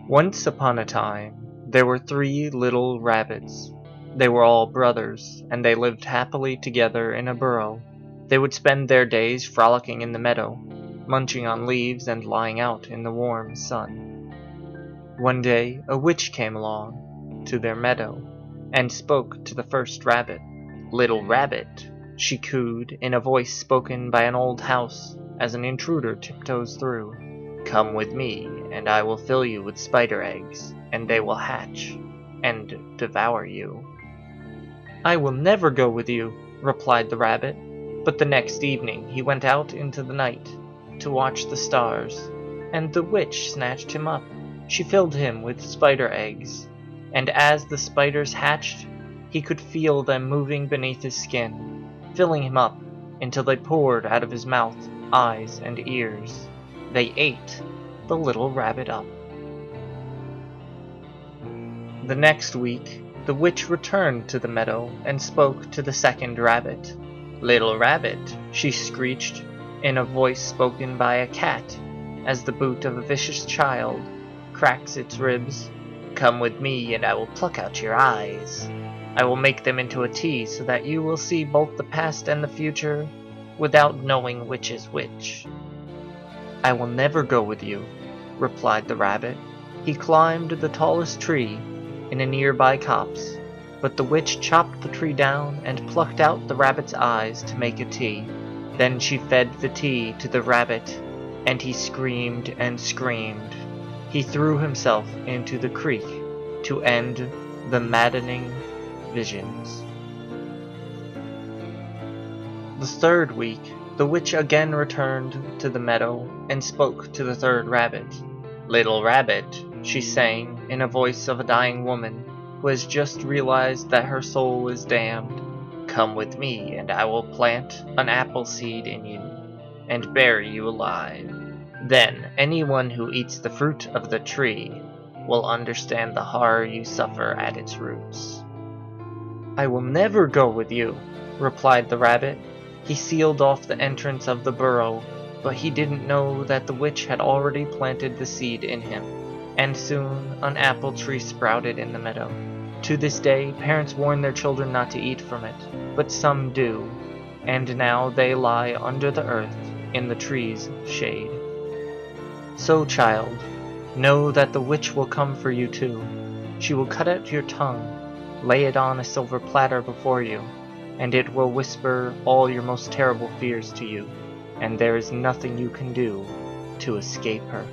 Once upon a time, there were 3 little rabbits. They were all brothers, and they lived happily together in a burrow. They would spend their days frolicking in the meadow, munching on leaves and lying out in the warm sun. One day, a witch came along to their meadow and spoke to the first rabbit. "Little rabbit," she cooed in a voice spoken by an old house as an intruder tiptoes through. "Come with me, and I will fill you with spider eggs, and they will hatch and devour you." "I will never go with you," replied the rabbit. But the next evening he went out into the night to watch the stars, and the witch snatched him up. She filled him with spider eggs, and as the spiders hatched, he could feel them moving beneath his skin, filling him up until they poured out of his mouth, eyes, and ears. They ate the little rabbit up. The next week, the witch returned to the meadow and spoke to the second rabbit. "Little rabbit," she screeched in a voice spoken by a cat as the boot of a vicious child cracks its ribs. "Come with me, and I will pluck out your eyes. I will make them into a tea so that you will see both the past and the future without knowing which is which." "I will never go with you," replied the rabbit. He climbed the tallest tree in a nearby copse, but the witch chopped the tree down and plucked out the rabbit's eyes to make a tea. Then she fed the tea to the rabbit, and he screamed and screamed. He threw himself into the creek to end the maddening visions. The third week, the witch again returned to the meadow and spoke to the third rabbit. "Little rabbit," she sang in a voice of a dying woman who has just realized that her soul is damned. "Come with me, and I will plant an apple seed in you and bury you alive. Then anyone who eats the fruit of the tree will understand the horror you suffer at its roots." "I will never go with you," replied the rabbit. He sealed off the entrance of the burrow, but he didn't know that the witch had already planted the seed in him, and soon an apple tree sprouted in the meadow. To this day, parents warn their children not to eat from it, but some do, and now they lie under the earth in the tree's shade. So, child, know that the witch will come for you too. She will cut out your tongue, lay it on a silver platter before you, and it will whisper all your most terrible fears to you, and there is nothing you can do to escape her.